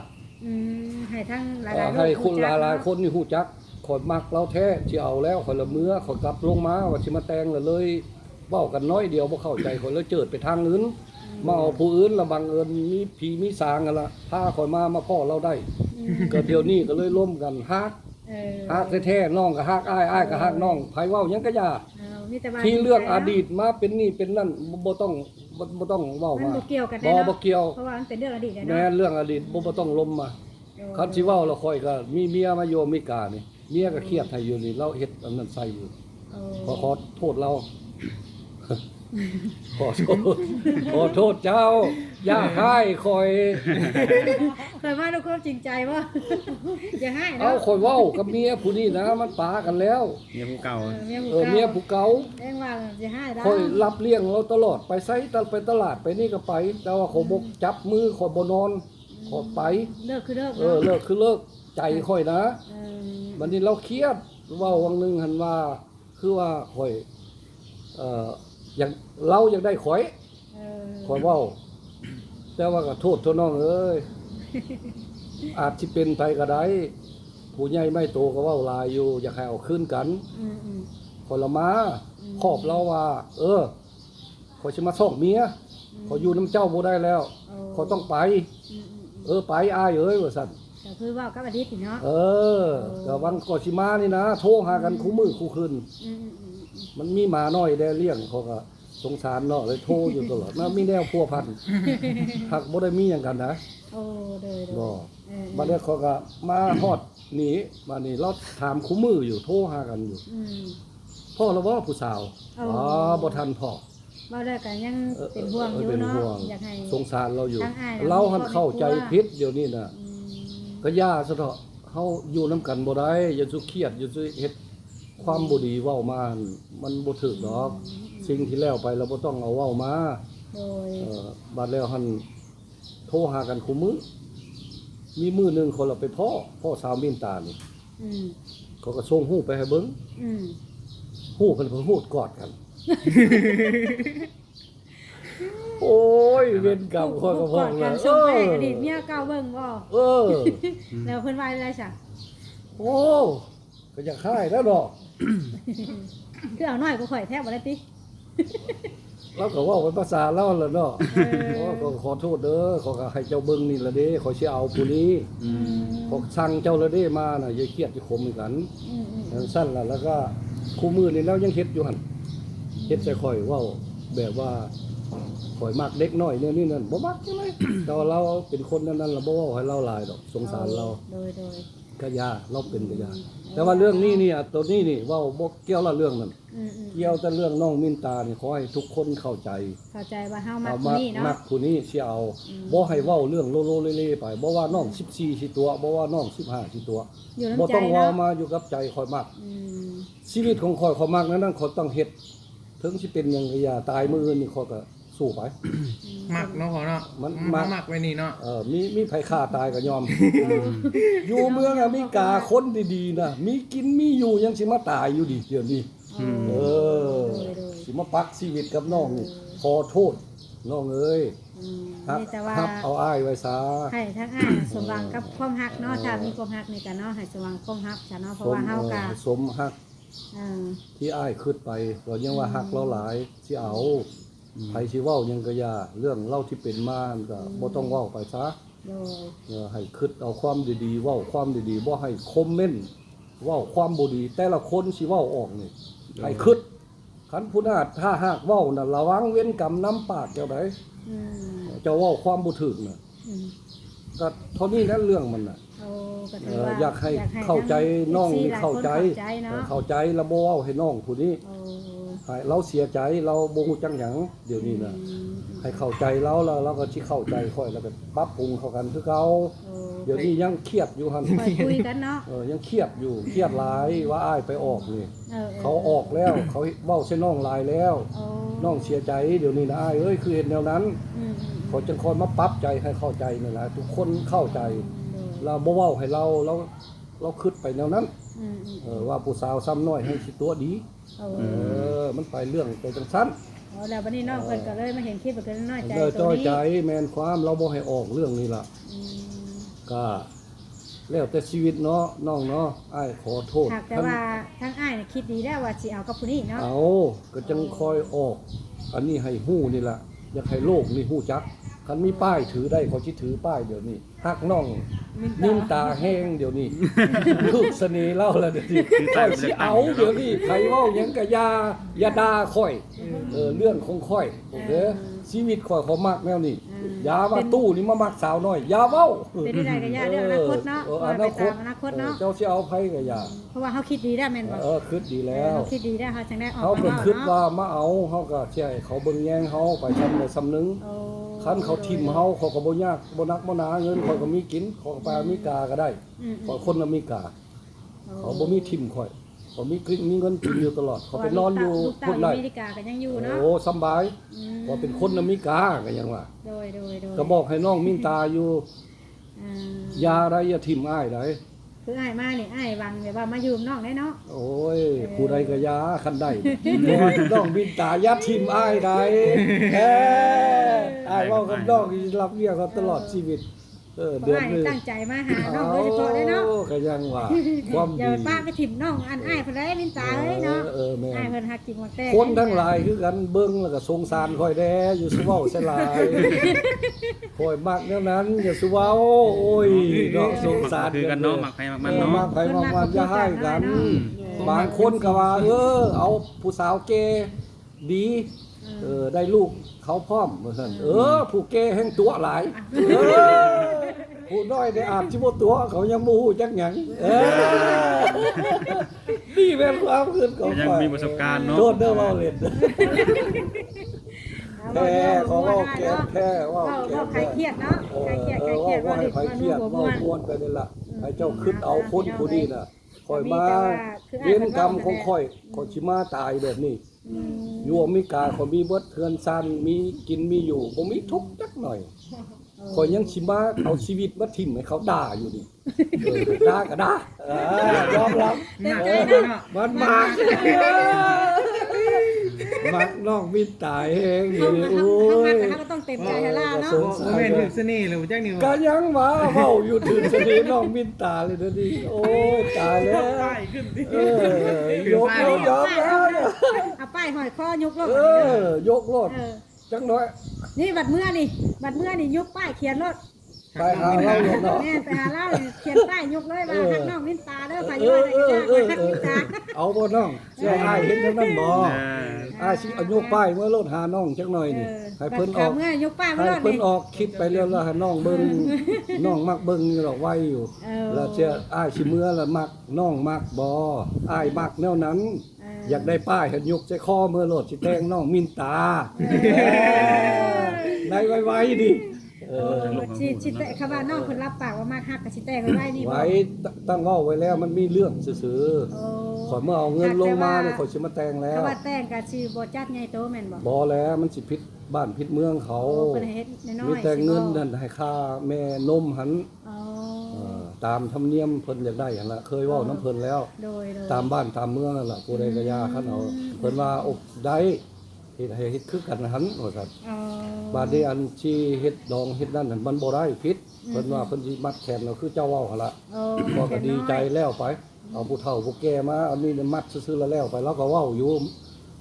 ให้ทั้งหลายๆ ให้คน รู้จัก หลาย เนาะ ๆคนนี่ฮู้จักคอยมักเราแท้สิเอาแล้วคอยละเมื่อคอยกลับลงมาว่าสิมาแต่งแล้วเลยเว้ากันน้อยเดียวบ่เข้าใจคอยเลยเจิดไปทางอื่นมาเอาผู้อื่นละบังเอิญมีผีมีสางกันละพาคอยมาพ่อเราได้ ก็เดี๋ยวนี้ก็เลยล้มกันฮัก เออ ฮักแท้ๆน้องก็ฮักอ้ายอ้ายก็ฮักน้องไผเว้าหยังก็อย่า มีแต่ว่า ที่เรื่องอดีตมาเป็นนี่เป็นนั่นบ่ต้องเว้า มัน มา บ่เกี่ยวกัน บ่ เนาะ บ่เกี่ยว เพราะว่ามันเป็นเรื่องอดีต แม่ เนาะ นเรื่องอดีตบ่ต้องล้มมาคันสิเว้าแล้วค่อยก็มีเมียมาโยมมิกานี่เมียก็เครียดให้อยู่นี่เราเฮ็ดอันนั้นใส่อยู่ขอโทษเรา ขอโทษเจ้า อย่าให้คอย เคยมาด้วยความจริงใจบ่อย่าให้ เอา เนาะ คอยเว้ากับเมียผู้นี้นะมันปากันแล้ว เมียผู้เก่า เมีย เมียผู้เก่า เองว่าอย่าให้ได้ คอยรับเลี้ยงเราตลอดไปไสไปตลาดไปนี่ก็ไป แต่ว่าขอยบกจับมือขอยบ่นอนขอยไป เลิกคือเลิก เลิกคือเลิกใจค่อยนะ เออ วันนี้เราเครียดเว่าวังหนึงหันว่าคือว่าข่อยอย่างเราอยากได้ข่อย เออ ข่อยเว้าแต่ว่าก็โทษน้องเอ้ย อาจสิเป็นไปก็ได้ผู้ใหญ่ไม่โตก็เว้าหลายอยู่อยากให้เอาคืนกัน อืม ข่อยละมาขอบเราว่า ข่อยสิมาซ่องเมียข่อยอยู่น้ำเจ้าบ่ได้แล้วข่อยต้องไป ไปอ้ายเอ้ยว่าซั่น ก็คือว่ากับอดีตนี่เนาะ ก็วันก่อนสิมานี่นะโทรหากันคู่มือคู่คืน อืม มันมีหมาน้อยได้เลี้ยงเขาก็สงสารเนาะเลยโทรอยู่ตลอดนะมีแนวพัวพันหักบ่ได้มีหยังกันนะ โอ้เด้อ บ่บัดนี้เขาก็มาฮอดหนีมานี่เราถามคู่มืออยู่โทรหากันอยู่ พ่อเราว่าผู้สาวบ่ทันพ่อ บ่ได้ก็ยังเป็นห่วงอยู่ เป็น เนาะ ห่วง อยากให้ สงสารเราอยู่ ทั้งอ้าย เราหันเข้าใจ ทั้งครอบครัว ผิดเดี๋ยวนี้น่ะก็ย่าซะเถาะเฮาอยู่นํกันบ่ได้อย่าสุเครียดอย่าสุเฮ็ดความบ่ดีเว้ามามันบ่ถูกดอก สิ่งที่แล้วไปเราบ่ต้องเอาเว้ามา โดย บัดแล้วหันโทรหากันคู่มื้อมีมื้อหนึงคนเราไปพ่อสาวมินตานี่ อืม เขาก็ส่งรูปไปให้เบิ่ง อืม รูปเพิ่นก็รูปกอดกัน โอ้ยเวรกรรมข้อยก็พ้องแล้ว ส่งไปให้อดีตเมียเก่าเบิ่งบ่ แล้วเพิ่นว่าอะไรซะ โอ้ก็อยากให้แล้วเนาะ คือเอาน้อยกว่าข่อยแทบบ่ได้ติ เราก็เว้าเป็นภาษาเราแหล้วเนาะก็ขอโทษเด้อขอก็ให้เจ้าเบิ่งนี่ละเด้ขอสิเอาผู้นี้ขอสั่งเจ้าละเด้มาน่ะอย่าเครียดอย่าขมกันจังซั่นล่ะแล้วก็คู่มือนี่แล้วยังเฮ็ดอยู่หั่นเฮ็ดใส่ข่อยเว้าแบบว่าข่อยมักเด็กน้อยเนี่ยนี่นั่นบ่มักจังได๋ แต่ว่าเราเป็นคนนั้นๆล่ะบ่เว้าให้เราหลายดอกสงสารเรา โดย ก็ยาเราเป็นก็ยาแต่ว่าเรื่องนี้นี่ตัวนี้นี่เว้าบ่เกี่ยวละเรื่องนั้น เกี่ยวแต่เรื่องน้องมินตานี่ขอให้ทุกคนเข้าใจ เข้าใจว่าเฮามั เอา ก มา นี่เนาะ มักผู้นี้สิเอาบ่ให้เว้าเรื่องโลโลเล่ๆไปบ่ว่าน้อง14สิตัวบ่ว่าน้อง15สิตัว อยู่ บ่ น้ำใจ ต้องเว้า เนาะ มาอยู่กับใจข่อยมัก อืม ชีวิตของข่อยมักนั้นข่อยต้องเฮ็ดถึงสิเป็นหยังก็อย่าตายมื้ออื่นนี่ข่อยก็สู้ไป หมักเนาะพ่อเนาะ มัน หมักไว้นี่เนาะ มีไผฆ่าตายก็ยอม อยู่เมืองอเมริกาคนดีๆนะมีกินมีอยู่ยังสิมาตายอยู่ดิเดี๋ยวนี้ สิมาปักชีวิตกับน้องนี่ขอโทษ น้องเอ้ย ฮัก นี่แต่ว่า ฮับเอาอ้ายไว้ซะ ให้ทั้งอ้ายสมหวังกับความฮักเนาะถ้ามีความฮักนี่ก็เนาะให้สมหวังความฮักจ้ะเนาะเพราะว่าเฮาก็ สมฮัก เออ ที่อ้ายขึ้นไปก็ยังว่าฮักเราหลายสิเอาไผสิเว้าหยังก็อย่าเรื่องเล่าที่เป็นมาก็บ่ต้องเว้าไปซะ โดย ให้คิดเอาความดีๆเว้าความดีๆบ่ให้คอมเมนต์เว้าความบ่ดีแต่ละคนสิเว้าออกนี่ให้คิดคันผู้น่าถ้าหากเว้าน่ะระวังเว้นกรรมน้ำปากเจ้าใด อืม เจ้าเว้าความบ่ถูกน่ะ อืม ก็เท่านี้แหละเรื่องมันน่ะ โอ้ก็ถือว่า อยากให้เข้าใจน้องนี่เข้าใจ เนาะ เข้าใจแล้วบ่เว้าให้น้องผู้นี้ โอ้ ให้เราเสียใจเราบ่ฮู้จักหยังเดี๋ยวนี้น่ะ ให้เข้าใจเราแล้วเราก็สิเข้าใจค่อยแล้วก็ปรับปรุงเข้ากันคือเก่า โอ้ เดี๋ยวนี้ยังเครียดอยู่หั่น ค่อยคุยกันเนาะ ยังเครียดอยู่เครียดหลายว่าอ้ายไปออกนี่ อ เขาออกแล้วเขาเว้าใส่น้องหลายแล้ว โอ้ น้องเสียใจเดี๋ยวนี้นะอ้ายเอ้ยคือเห็นแนวนั้น อืม เขาจึงคอยมาปรับใจให้เข้าใจนั่นแหละทุกคนเข้าใจเราบ่เว้าให้เราคิดไปแนวนั้น ว่าผู้สาวซ้ำน้อยให้สิตัวดี โอ้ มันไปเรื่องไปจังซั่น แล้ววันนี้น้องเพิ่นก็เลยมาเห็นคลิปก็เลยน้อยใจ จ้อยใจแม่นความเราบ่ให้ออกเรื่องนี้ล่ะ อืม ก็แล้วแต่ชีวิตเนาะน้องเนาะอ้ายขอโทษ หากแต่ว่าทั้งอ้ายน่ะคิดดีแล้วว่าสิเอากับผู้นี้เนาะ เอาก็จังคอยออก อันนี้ให้ฮู้นี่ล่ะอยากให้โลกนี่ฮู้จักคันมีป้ายถือได้เขาสิถือป้ายเดี๋ยวนี้ฮักน้องนิ่มตาแห้งเดี๋ยวนี้ ลูกเสน่ห์เล่าแล้วเดี๋ยวนี้ค่อยสิเอาเดี๋ยวนี้ใครเว้าหยังก็อย่าด่าค่อยเรื่องของค่อยเด้อชีวิตค่อยเขามักแนวนี้อย่าว่าตู้นี่มามักสาวน้อยอย่าเว้า เป็นได้ก็อย่าเรื่องอนาคตเนาะ อนาคต อนาคตเนาะ เจ้าสิเอาไผก็อย่า เพราะว่าเขาคิดดีได้แม่นบ่ คิดดีแล้ว เขาคิดดีได้เขาจังได้ออก เขา มา ก็ เว้า คิด เนาะ ว่ามาเอาเขาก็สิให้เขาเบิ่งแยงเขาไปซ้ำใดซ้ำหนึง โอ้ คันเขาทิ่มเฮาเขาก็บ่ยากบ่นักบ่หนาเงินเขาก็มีกินเขาก็ไปอเมริกาก็ได้ อืม เพราะคนอเมริกา เขาบ่มีทิ่มข่อยเขามีกินมีเงินกินอยู่ตลอด เขาไปนอนอยู่ ลูก พุ่น เต้า ได้ อเมริกาก็ยังอยู่เนาะ โอ้สำบาย อืม ว่าเป็นคนอเมริกาก็ยังว่า โดย ก็บอกให้น้องมินตาอยู่ อ่า อย่าได้อย่าทิ่มอ้ายได้ คืออ้ายมานี่อ้ายวังแบบว่ามายืมน้องได้เนาะ โอ้ยผู้ใดก็อย่าคันได้บ่ว่าน้องมินตาอย่าทิ่มอ้ายได้อ้ายเว้ากับน้องที่รับเลี้ยงเขาตลอดชีวิตเพราะ เดือน อ้าย หนึง ตั้งใจมาหาน้องโดยเฉพาะเลยเนาะ ก็ยังว่าความ อย่า ดี ไปป้าไปถิ่มน้องอันอ้ายเพิ่นได้มินตาเอ้ยเนาะ แม่ อ้ายเพิ่นฮักจริงมักแต่ คนทั้งหลายคือกันเบิ่งแล้วก็สงสารค่อยแด้อยู่สุเว้าใส่หลายค่อยมักแนวนั้นอย่าสุเว้าโอ้ยเนาะสงสาร คือกันเนาะหมักไผหมักมันเนาะ มักไปมักมันอย่าให้กัน บางคนก็ว่าเอาผู้สาวเกดีได้ลูกเขาพร้อมว่าซั่นผู้เกแห่งตัวหลายผู้น้อยได้อาบสิบ่ตัวเขายังบ่ฮู้จักหยังนี่แม่นความคิดของ ยัง ข้อย มีประสบการณ์เนาะ โดนเด้อเว้าเล่นแค่เขาเว้าแก่แค่เว้าแก่ ใครเครียดเนาะใครเครียดใครเครียด ว่า ว่า ให้ ดิ ใครเครียด ว่า เว้า ม่วน ม่วนไปนี่ล่ะให้เจ้าคิดเอาคนผู้นี้น่ะค่อยมาเวรกรรมของค่อยสิมาตายแบบนี้ อยู่อเมริกาเขามีเบิดเทือนซันมีกินมีอยู่บ่มีทุกข์จักหน่อยข่อยยังสิมาเอาชีวิตมาทิ่มให้เขาด่าอยู่นี่ด่าก็ด่ายอมรับ เต็มใจเนาะ มันมากมักน้องมิตรตายเองอยู่นี่โอ้ย เขาก็ต้องเต็มใจให้ล่าเนาะ บ่แม่นถึกเสน่ห์เลยบ่จักนี่ ก็ ว่า ยังมาเว้าอยู่ถึงเสน่ห์น้องมิตรตาเลยเดี๋ยวนี้โอ้ยตายแล้ว ป้ายขึ้นดิ ยกยอมแล้วเนี่ย เอาป้ายห้อยคอยกรถ ยกรถจังน้อย นี่บัดเมื่อนี่ยกป้ายเขียนรถ ไปหาเราเนาะ แม่ไปหาเล่าเขียนป้ายยกเลยว่าฮักน้องมินตาเด้อไปอยู่ว่าได้ฮักมินตา เอาบ่น้องเจ้าอ้ายเห็นจังนั้นบ่อ้ายสิเอายกป้ายเมื่อรถหาน้องจักหน่อยนี่ให้เพิ่นออก เมื่อยกป้าย ให้ เมื่อรถ เพิ่น นี่ ออกคลิปไปเรื่อยๆให้น้องเบิ่งน้องมักเบิ่งอยู่ดอกไว้อยู่ แล้วเจ้าอ้ายสิเมื่อแล้วมักน้องมักบ่อ้ายมักแนวนั้น อยากได้ป้ายให้ยกใจคอเมื่อรถสิแต่งน้องมินตาได้ไว้ๆดิ ชิแต่คำว่าน้องเพิ่นรับปากว่ามากฮักกับชิแต่ไว้นี่บ่ ไว้ตั้งเว้าไว้แล้วมันมีเรื่องซื่อๆขอยเมื่อเอาเงินลงมาเนี่ยขอยสิมาแต่งแล้ แต่ ว ว่าแต่งก็สิบ่จัดใหญ่โตแม่นบ่ บ่แล้วมันสิผิดบ้านผิดเมืองเขา เพิ่นเฮ็ดน้อยๆ มีแต่เงินนั่นให้ค่าแม่นมหัน อ๋อ ตามธรรมเนียมเพิ่นอยากได้หั่นล่ะเคยเว้าน้ำเพิ่นแล้ว โดย ตามบ้านตามเมืองนั่นล่ะผู้ใดก็ยาคันเอาเพิ่นว่าอกได้ เฮ็ดให้เฮ็ดคือกันหันว่าซั่น อ๋อบ าดนี้อันที่เฮ็ดดองเฮ็ดนั่นน่ะมันบ่ได้ผิดเพิ่นว่าเพิ่นสิมัดแขนเราคือเจ้าเว้าหั่นล่ะ โอ้ พอก็ดีใจแล้วไป เอาผู้เฒ่าผู้แก่มาอันนี้เนี่ยมัดซื่อๆแล้วไปแล้วก็เว้าอยู่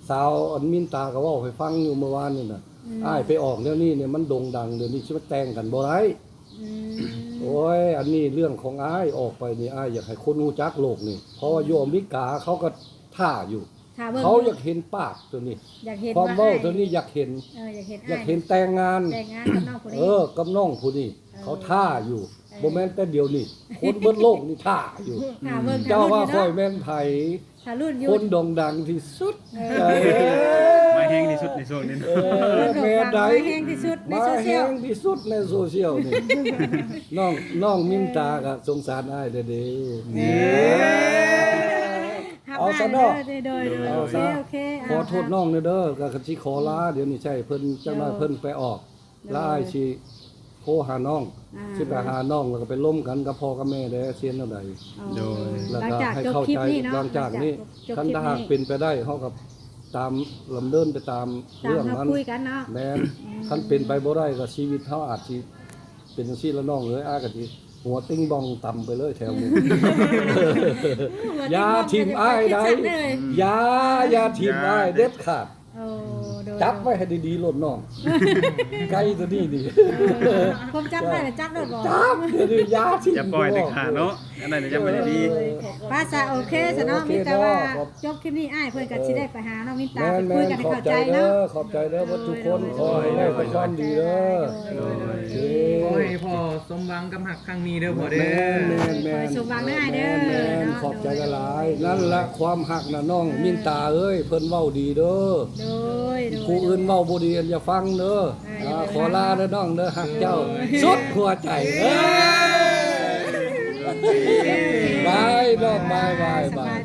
สาวอันมินตาก็เว้าให้ฟังอยู่เมื่อวานนี่น่ะอ้ายไปออกเดี๋ยวนี้เนี่ยมันโด่งดังเดี๋ยวนี้สิมาแต่งกันบ่ได้ อืม โอ้ยอันนี้เรื่องของอ้ายออกไปนี่อ้ายอยากให้คนรู้จักโลกนี่เพราะว่าอยู่อเมริกาเขาก็ท่าอยู่ ถ้าเบิ่ง เขาอยากเห็นปากตัวนี้ อยากเห็น ความเว้า อ้ย ตัวนี้อยากเห็น อยากเห็น อยากเห็นแต่งงาน แต่งงานกับน้องคนนี้ กับน้องผู้นี้เขาท่าอยู่บ่แม่นแต่เดียวนี่คนเบิดโลกนี่ท่าอยู่ ถ้าเบิ่ง เจ้าว่าค่อย ถ้ แม่นไผ ารุ่นอยู่ คนโด่งดังที่สุด มาแห้งที่สุดในโซนนี้ แม่ใด มาแห้งที่สุดใน มา โซเชี แห้ ยล งที่สุดในโซเชียลนี่ น้องมินตาก็สงสารอ้ายเด้อนี่เอาซะเนาะ โดย เอา โอเค ซะ โอเค ขอโทษน้องเด้อก็สิขอลาเดี๋ยวนี้ใช่เพิ่นจังได๋เพิ่นไปออกแล้วอ้ายสิโทรหาน้องสิไปหาน้องแล้วก็ไปล้มกันกับพ่อกับแม่เด้อเสียนเท่าใด โดย แล้ว หลัง ก็ จาก ให้ จบ เข้า คลิป ใจ นี้เนาะ หลังจากนี้ จบ คัน คลิป ถ้าหาก นี้ เป็นไปได้เฮากับตามลำเดินไปตาม ตาม เรื่อง มา นั้น คุยกันเนาะ แม่นคันเป็นไปบ่ได้ก็ชีวิตเฮาอาจสิเป็นจังซี่ละน้องเอ้ยอ้ายก็สิหัวติ้งบองต่ำไปเลยแถวนี้ อย่าทิ่มอ้ายได้อย่าทิ่มอ้ายเด็ดขาด โอ้โดย จับไว้ให้ดีๆโลดน้องไก่ตัวนี้ดิ ผมจับได้เลยจับได้บ่ จับเดี๋ยวนี้อย่าทิ่ม จะปล่อยเด็ดขาดเนาะอันนั้นจะไม่ได้ดี ภาษาโอเคซะเนาะมีแต่ว่าจบคลิปนี้อ้ายเพิ่นก็สิได้ไปหาน้องมินตาไปคุยกันให้ ขอบ เข้า ใจ ใจ เด้ เนาะ อขอบใจเด้อว่าทุกคนขอให้ได้แต่ความดีเด้อ โอเค ขอให้พ่อสมหวังกับหักครั้งนี้เด้อพ่อเด้ แม่ อน แม่น ข แม่ อให้ น สมหวังได้เด้อ แม่น เนาะ ขอบใจกันหลายนั่นละความหักน่ะน้องมินตาเอ้ยเพิ่นเว้าดีเด้อ โดย ผู้อื่นเว้าบ่ดีอย่าฟังเด้อขอลาเด้อน้องเด้อหักเจ้าสุดหัวใจเอ้ยบายน้องบาย สบาย